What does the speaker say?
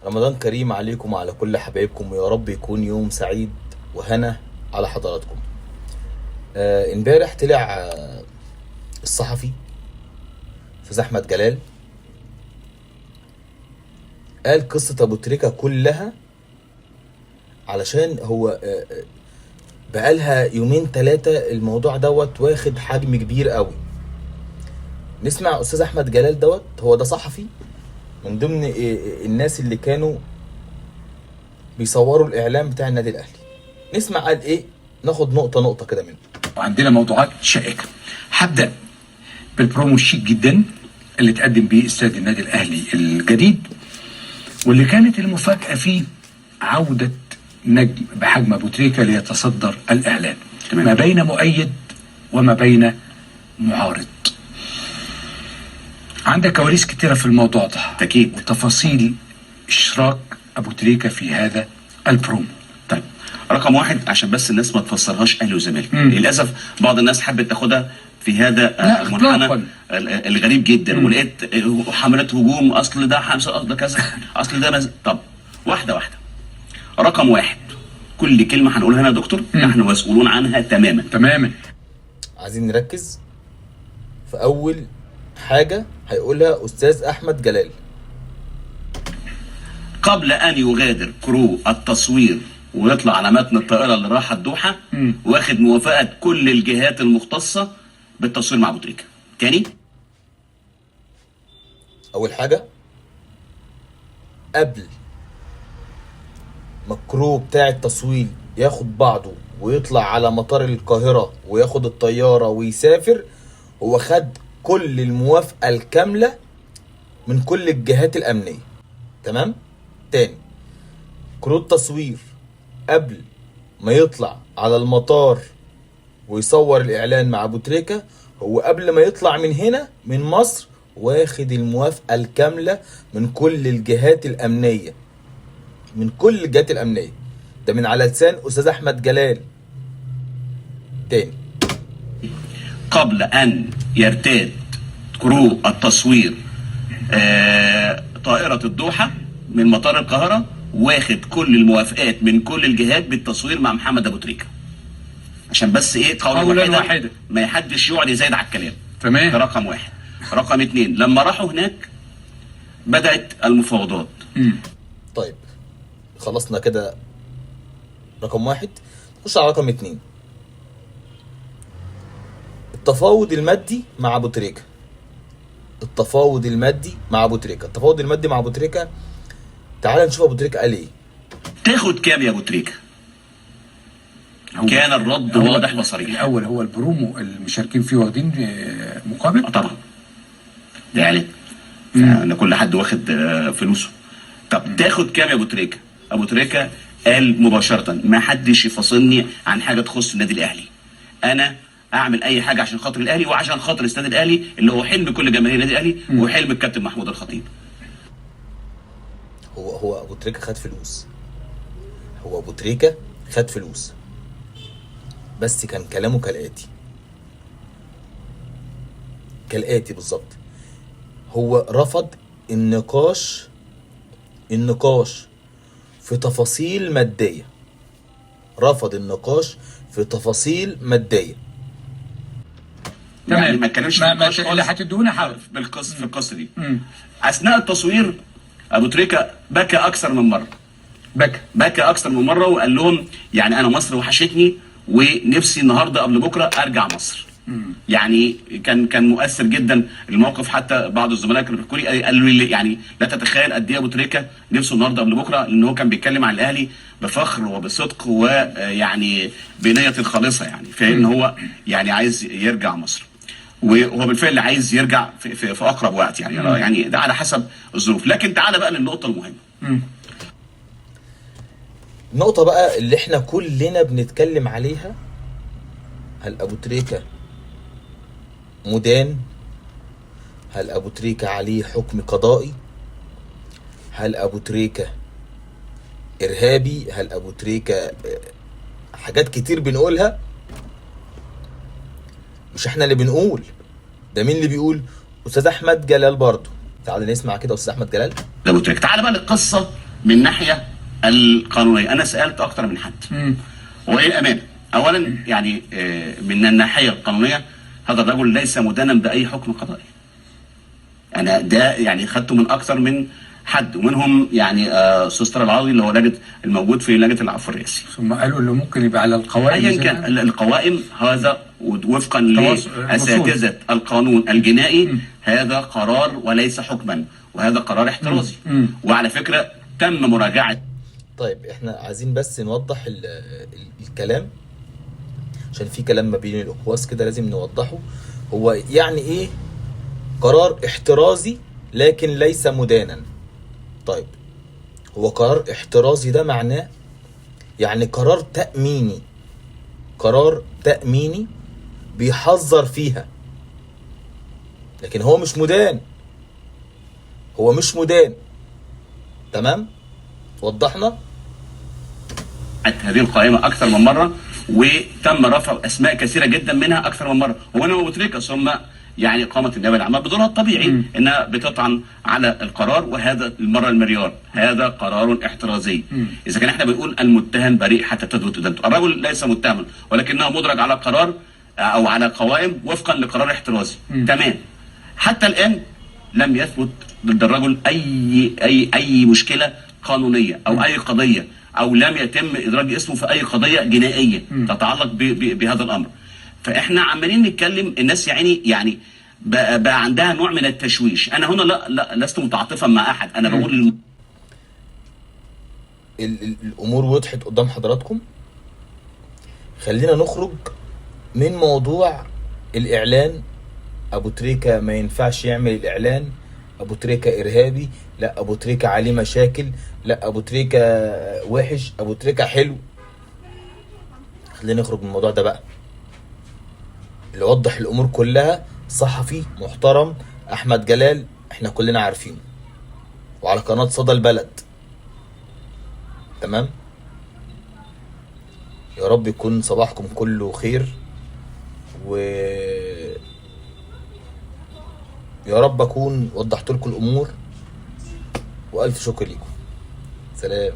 رمضان كريم عليكم وعلى كل حبايبكم، ويا رب يكون يوم سعيد وهنا على حضراتكم. امبارح طلع الصحفي استاذ احمد جلال قال قصة ابو تريكة كلها، علشان هو بقالها يومين ثلاثة الموضوع دوت واخد حجم كبير قوي. نسمع استاذ احمد جلال دوت. هو ده صحفي من ضمن الناس اللي كانوا بيصوروا الاعلام بتاع النادي الاهلي. نسمع قال ايه، ناخد نقطه نقطه كده منه. وعندنا موضوعات شائكه. هبدا بالبرومو الشيك جدا اللي تقدم بيه استاد النادي الاهلي الجديد، واللي كانت المفاجاه فيه عوده نجم بحجم ابو تريكه ليتصدر الاعلان ما بين مؤيد وما بين معارض. عندك كواليس كتيره في الموضوع ده اكيد، وتفاصيل اشراك ابو تريكه في هذا البرومو. طيب رقم واحد عشان بس الناس ما تفسرهاش اهلي وزمالك. للاسف بعض الناس حبت تاخدها في هذا المنحنى الغريب جدا، ولقيت حملات هجوم، اصل ده حمزه، اصل ده كذا، اصل ده طب واحده واحده. رقم واحد، كل كلمه هنقولها هنا يا دكتور نحن مسؤولون عنها تماما. عايزين نركز في اول حاجه هيقولها استاذ احمد جلال. قبل ان يغادر كرو التصوير ويطلع على متن الطائره اللي راح الدوحه، واخد موافقه كل الجهات المختصه بالتصوير مع ابو تريكه. تاني، اول حاجه قبل ما الكرو بتاع التصوير ياخد بعضه ويطلع على مطار القاهره وياخد الطياره ويسافر، هو خد كل الموافقه الكامله من كل الجهات الامنيه. تمام. تاني، كرو التصوير قبل ما يطلع على المطار ويصور الاعلان مع ابو تريكة، هو قبل ما يطلع من هنا من مصر واخد الموافقة الكاملة من كل الجهات الامنية، من كل الجهات الامنية. ده من على لسان استاذ احمد جلال. تاني، قبل ان يرتاد كرو التصوير طائرة الدوحة من مطار القاهرة، واخد كل الموافقات من كل الجهات بالتصوير مع محمد ابو تريكة. عشان بس ايه، قولا واحدا ما حدش يقعد يزايد على الكلام. تمام. ده رقم واحد. رقم اتنين، لما راحوا هناك بدأت المفاوضات. طيب خلصنا كده رقم واحد، نخش على رقم اتنين. التفاوض المادي مع ابو تريكة. التفاوض المادي مع ابو تريكة. تعال نشوف ابو تريكة قال ايه. تاخد كام يا ابو تريكة؟ كان الرد واضح وصريح. الاول هو البرومو المشاركين فيه واخدين مقابل؟ طبعا يعني ان كل حد واخد فلوسه. طب تاخد كام يا ابو تريكة؟ ابو تريكة قال مباشرة ما حدش يفاصلني عن حاجة تخص النادي الاهلي. انا اعمل اي حاجة عشان خاطر الاهلي وعشان خاطر استاد الاهلي اللي هو حلم كل جماهير النادي الاهلي وحلم الكابتن محمود الخطيب. هو ابو تريكة خد فلوس. ابو تريكة خد فلوس، بس كان كلامه كالآتي بالظبط. هو رفض النقاش في تفاصيل مادية. يعني ما اتكلمش اللي هتدونا حاول في القصه دي. اثناء التصوير ابو تريكة بكى اكثر من مره وقال لهم يعني انا مصر وحشتني ونفسي النهارده قبل بكره ارجع مصر. يعني كان مؤثر جدا الموقف. حتى بعض الزملاء كانوا بيحكوا لي قالوا لي يعني لا تتخيل قد ايه ابو تريكة نفسه النهارده قبل بكره، لان هو كان بيتكلم عن الاهلي بفخر وبصدق ويعني بنيه خالصه، يعني فان هو يعني عايز يرجع مصر، وهو بالفعل عايز يرجع في اقرب وقت يعني ده على حسب الظروف. لكن تعالى بقى للنقطه المهمه. النقطة بقى اللي احنا كلنا بنتكلم عليها، هل ابو تريكة مدان؟ هل ابو تريكة عليه حكم قضائي؟ هل ابو تريكة ارهابي؟ هل ابو تريكة حاجات كتير بنقولها، مش احنا اللي بنقول، ده مين اللي بيقول؟ استاذ احمد جلال برضو. تعال نسمع كده استاذ احمد جلال. ابو تريكة. تعال بقى للقصه من ناحيه القانونيه انا سالت اكتر من حد. وايه الامانه؟ اولا يعني من الناحيه القانونيه هذا الرجل ليس مدانا باي حكم قضائي. انا ده يعني خدته من اكثر من حد، ومنهم يعني استاذ العاضي اللي هو الموجود في لجنه العفو الرئاسي. ثم قالوا انه ممكن يبقى على القوائم. ايا كان القوائم، هذا وفقا لاساتذه القانون الجنائي هذا قرار وليس حكما، وهذا قرار احترازي. وعلى فكره تم مراجعه. طيب احنا عايزين بس نوضح الكلام، عشان في كلام ما بين الاقواس كده لازم نوضحه. هو يعني ايه قرار احترازي لكن ليس مدانا؟ طيب هو قرار احترازي ده معناه يعني قرار تأميني، قرار تأميني بيحذر فيها، لكن هو مش مدان، هو مش مدان. تمام؟ وضحنا؟ هذه القائمه اكثر من مره، وتم رفع اسماء كثيره جدا منها اكثر من مره. هو انا وبتريكا ثم يعني قامت النيابه العامه بدورها الطبيعي انها بتطعن على القرار، وهذا المره المليار هذا قرار احترازي. اذا كان احنا بنقول المتهم بريء حتى تثبت ادانته، الرجل ليس متهما ولكنه مدرج على قرار او على قوائم وفقا لقرار احترازي. تمام. حتى الان لم يثبت ضد الرجل اي مشكله قانونيه او اي قضيه، او لم يتم ادراج اسمه في اي قضيه جنائيه تتعلق بهذا الامر. فاحنا عمالين نتكلم، الناس يعني بقى عندها نوع من التشويش. انا هنا لا لست متعاطفا مع احد، انا بقول الامور وضحت قدام حضراتكم. خلينا نخرج من موضوع الاعلان. ابو تريكة ما ينفعش يعمل الاعلان، ابو تريكة ارهابي، لا ابو تريكة عليه مشاكل، لا ابو تريكة وحش، ابو تريكة حلو. خلينا نخرج من الموضوع ده بقى. اللي وضح الامور كلها صحفي محترم احمد جلال، احنا كلنا عارفينه، وعلى قناة صدى البلد. تمام؟ يا رب يكون صباحكم كله خير، و يا رب اكون وضحت لكم الامور، والف شكر لكم. سلام.